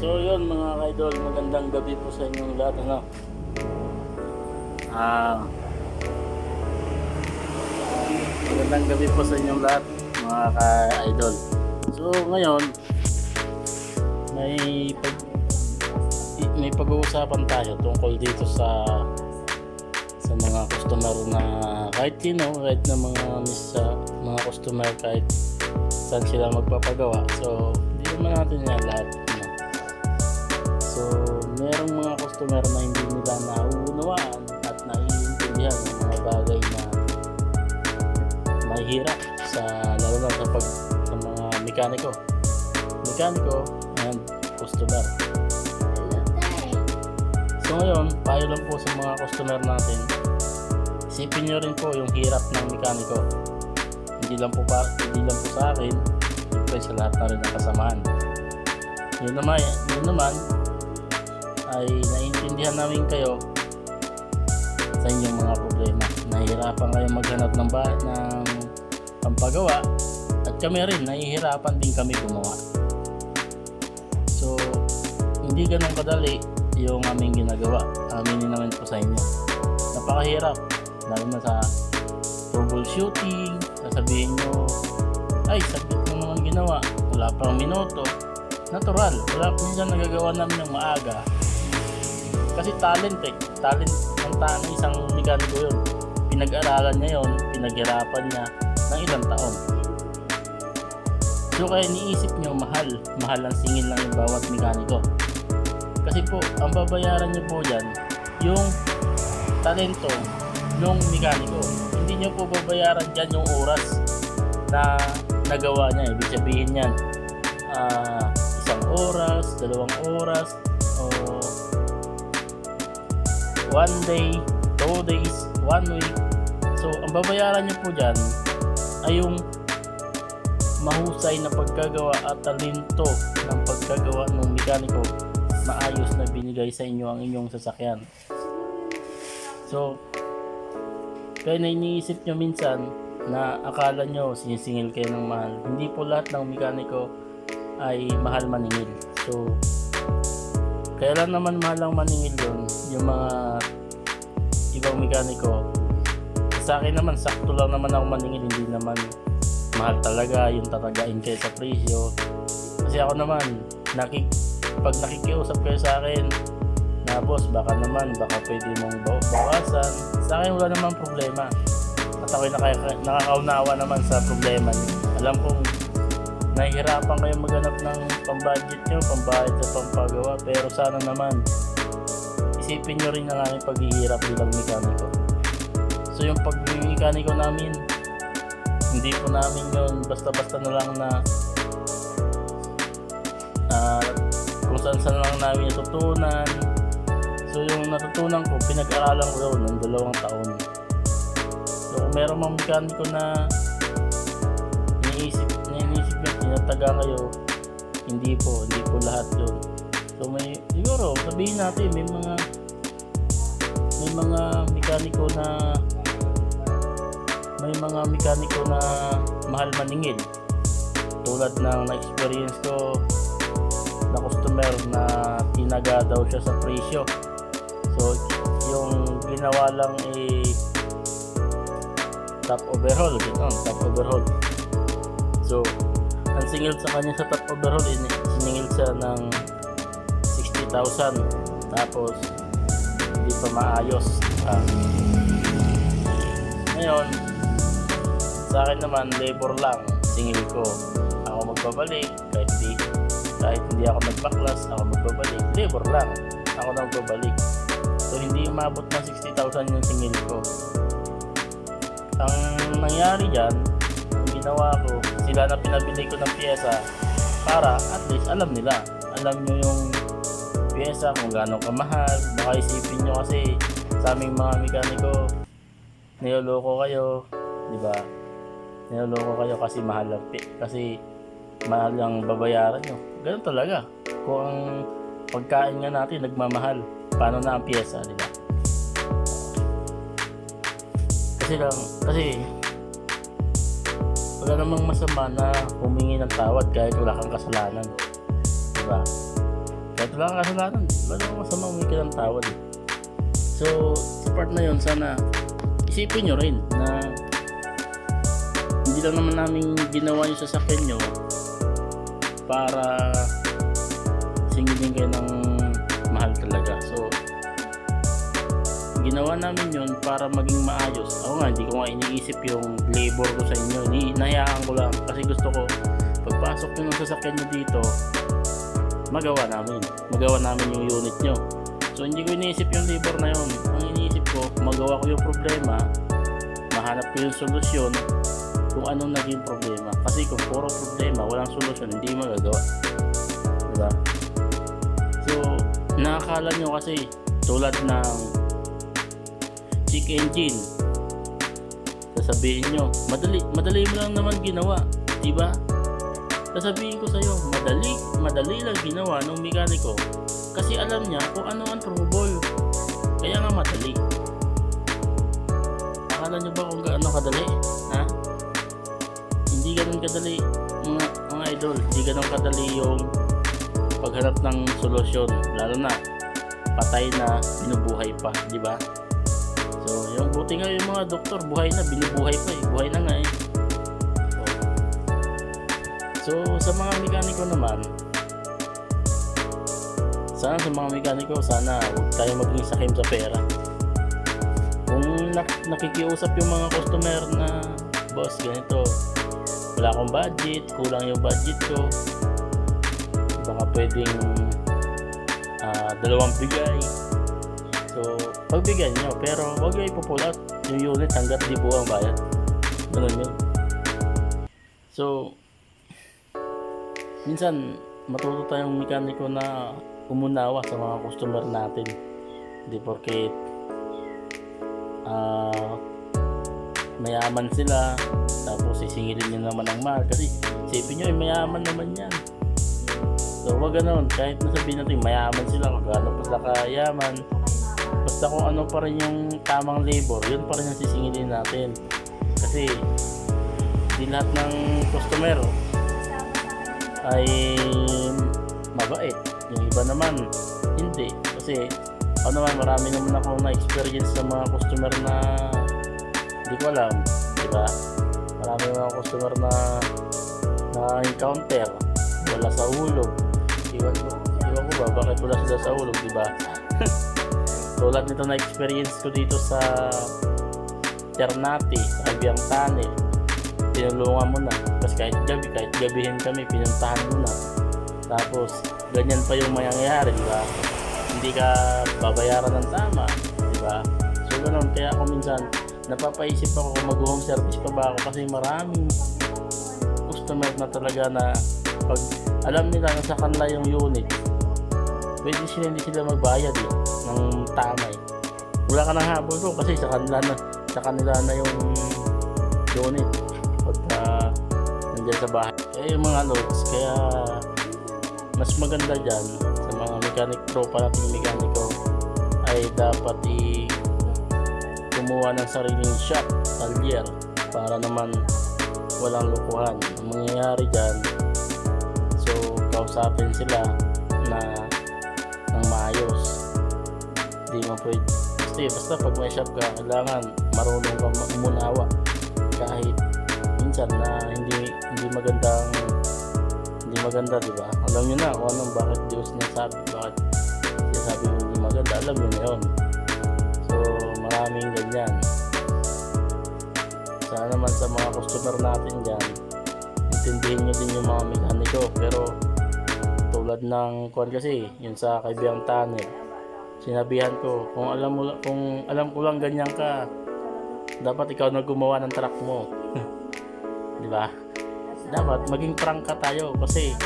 So yun mga ka-idol, magandang gabi po sa inyong lahat. Magandang gabi po sa inyong lahat mga ka-idol. So ngayon may pag-uusapan tayo tungkol dito sa mga customer na kahit na mga customer kahit saan sila magpapagawa. So hindi naman natin yan lahat. So merong mga customer na hindi nila nauunawaan at naiintindihan ng mga bagay na mahirap lalo na sa mga mekaniko and customer. So ngayon, payo lang po sa mga customer natin, isipin nyo rin po yung hirap ng mekaniko. Hindi lang po sa akin, siyempre sa lahat na rin ng kasamahan. Yun naman ay naiintindihan namin kayo sa inyong mga problema. Nahihirapan kayo maghanap ng pampagawa at kami rin, nahihirapan din kami gumawa. So hindi ganun kadali yung aming ginagawa. Aminin naman po sa inyo, napakahirap, lalo na sa troubleshooting. Sasabihin nyo, ay saglit mo naman ginawa, wala pang minuto. Natural, minsan nagagawa namin ng maaga kasi talent ng isang mekaniko yun. Pinag-aralan niya yun, pinaghirapan niya ng ilang taon. So kaya niisip nyo, mahal ang singil ng bawat mekaniko. Kasi po, ang babayaran nyo po dyan, yung talento ng mekaniko. Hindi nyo po babayaran dyan yung oras na nagawa niya. Ibig sabihin yan, 1 oras, 2 oras, o 1 day, 2 days, 1 week. So, ang babayaran nyo po dyan ay yung mahusay na pagkagawa at talento ng pagkagawa ng mekaniko. Maayos na binigay sa inyo ang inyong sasakyan. So kaya na iniisip nyo minsan na akala nyo sinisingil kayo ng mahal. Hindi po lahat ng mekaniko ay mahal maningil. So kaya lang naman mahal ang maningil yun, yung mga ibang mekaniko. Sa akin naman, sakto lang naman ako maningil. Hindi naman mahal talaga yung tatagain kayo sa presyo. Kasi ako naman pag nakikiusap kayo sa akin na boss, baka pwede mong bawasan, sa akin wala namang problema. At ako'y nakakaunawa naman sa problema niyo. Alam kong nahihirapan kayo maghanap ng pambudget nyo, pambayad sa pampagawa, pero sana naman isipin nyo rin ang aming paghihirap bilang mekaniko. So yung pag-mekaniko namin, hindi po namin yun basta-basta na lang na kung saan lang namin natutunan. So yung natutunan ko, pinag-aralan ko daw ng 2 taon. So kung meron mga mekaniko na iniisip nyo, tinataga kayo, hindi po lahat yun. So siguro sabihin natin may mga mekaniko na mahal maningil, tulad ng na-experience ko na customer na tinaga daw siya sa presyo. So yung ginawa lang top overhaul. So ang singil sa kanya sa top overhaul, siningil siya ng 60,000, tapos hindi pa maayos. Ngayon sa akin naman, labor lang singil ko. Ako magbabalik, kahit hindi ako nagbaklas, ako magbabalik. Labor lang, ako na magbabalik. So hindi umabot ng 60,000 yung singil ko. Ang nangyari dyan, ang ginawa ko, sila na pinabili ko ng pyesa para at least alam nyo yung pyesa kung gaano kamahal. Baka isipin nyo kasi sa aming mga mekaniko, niloloko kayo, di ba? Niloloko kayo kasi mahal ang babayaran nyo. Ganun talaga. Kung ang pagkain nga natin nagmamahal, paano na ang pyesa, di ba? Kasi wala namang masama na humingi ng tawad kahit wala kang kasalanan, diba? kahit wala kang kasalanan, wala namang masama humingi ka ng tawad eh. So sa part na yun, sana isipin nyo rin na hindi lang naman namin ginawa yung sasakyan nyo para singilin kayo ng mahal talaga. So ginawa namin yun para maging maayos. Ako nga, hindi ko nga iniisip yung labor ko sa inyo. Nahiyaan ko lang kasi gusto ko pagpasok nyo ng sasakyan nyo dito, magawa namin yung unit nyo. So hindi ko iniisip yung labor na yun. Ang iniisip ko, magawa ko yung problema, mahanap ko yung solusyon kung anong naging problema. Kasi kung puro problema, walang solusyon, hindi magagawa, diba? So nakakala nyo kasi tulad ng check engine, sasabihin nyo madali mo lang naman ginawa, diba? Sasabihin ko sa'yo, madali lang ginawa ng mekaniko kasi alam niya kung ano ang trouble, kaya nga madali. Akala nyo ba kung gaano kadali? Ha? Hindi ganun kadali mga idol, hindi ganun kadali yung paghanap ng solusyon, lalo na patay na binubuhay pa, diba? So yung buti nga yung mga doktor, buhay na, binubuhay pa eh, buhay na nga eh. So sa mga mekaniko naman, sana huwag tayo maging sakim sa pera. Kung nakikiusap yung mga customer na boss ganito, wala akong budget, kulang yung budget ko, baka pwedeng 2 bigay. So pagbigyan nyo, pero huwag nyo ipupull out yung unit hanggat di buo ang bayad. Ganun yun. So minsan matuto tayong mekaniko na umunawa sa mga customer natin. Hindi porket mayaman sila tapos sisingilin nyo naman ang mahal, kasi isipin nyo mayaman naman yan. So wag ganun, kahit nasabihin natin mayaman sila, kung gaano pa sila kayaman, basta kung ano pa rin yung tamang labor, yun pa rin yung sisingilin natin. Kasi di lahat ng customer ay mabait, yung iba naman hindi. Kasi ako naman, marami naman ako na experience sa mga customer na hindi ko alam, diba? Marami naman ako customer na encounter wala sa hulog. Iwan ko ba bakit wala sila sa hulog, diba? Tulad nito na experience ko dito sa Ternate, sa Kabiang Tunnel, tinulungan mo na kasi kahit gabihin kami, pinuntahan mo na, tapos ganyan pa yung mangyayari, diba? Hindi ka babayaran ng tama, diba? So ganun, kaya ako minsan napapaisip ako kung mag-home service pa ba ako, kasi maraming customer na talaga na pag alam nila na sa kanila yung unit, pwede sila hindi sila magbayad ng tama eh. Wala ka nang habol ko kasi sa kanila na yung unit pagka nandiyan sa bahay. Kaya yung mga loads, kaya mas maganda dyan sa mga mechanic pro, parating mekaniko, ay dapat kumuha ng sariling shop, talyer, para naman walang lukuhan. Ang mangyayari dyan, so kausapin sila na ng maayos. Hindi mo pwede, basta pag may shop ka, kailangan marunong ka umunawa kahit minsan na hindi maganda, diba? Alam nyo na kung anong bakit Diyos sinasabi, bakit sinasabi hindi maganda, alam nyo na yun. So maraming ganyan. Sana naman sa mga customer natin dyan, intindihin nyo din yung mga mekaniko. Pero tulad ng kasi yun sa Kabiang Tunnel, sinabihan ko, kung alam ko lang ganyan ka, dapat ikaw na gumawa ng truck mo. Diba? Dapat maging prangka tayo, kasi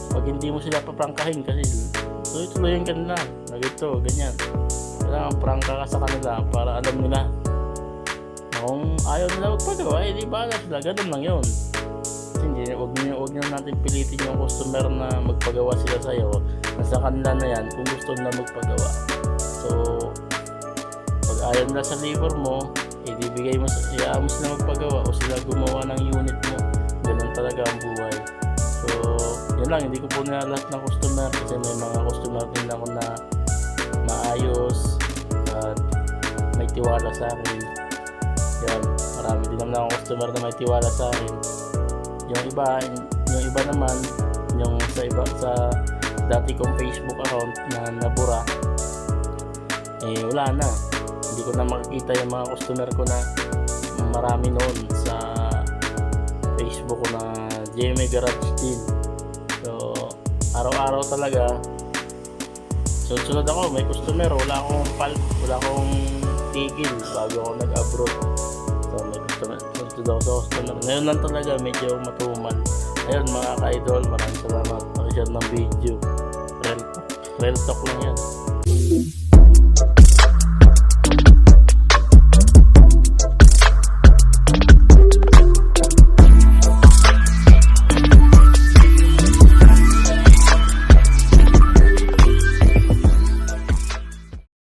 pag hindi mo sila paprangkahin, kasi tuloy-tuloyin ka nila na ganito, ganyan. Kailangan prangka ka sa kanila para alam nila kung ayaw nila magpagawa, di ba sila, ganun lang yun. Kasi huwag nyo natin pilitin yung customer na magpagawa sila sa'yo, nasa kanila na yan kung gusto nila magpagawa. So pag ayaw nila sa labor mo, ibibigay mo, iyaan mo sila magpagawa o sila gumawa ng unit mo. Ganun talaga ang buhay. So Yun lang, hindi ko po na lahat ng customer kasi may mga customer din ako na maayos at may tiwala sa akin. Yan, marami din naman akong customer na may tiwala sa akin. Yung iba naman, yung sa dati kong Facebook account na nabura, wala na. Hindi ko na makikita yung mga customer ko na marami noon sa Facebook ko na GMA Garage Steel. So, araw-araw talaga sunod ako, may customer, wala akong tigil bago ako nag-abroad. So, may customer, sunod ako sa customer. Ngayon lang talaga medyo matumal. Ayun mga ka-idol, maraming salamat. Pakishare ng video. Real talk lang yan.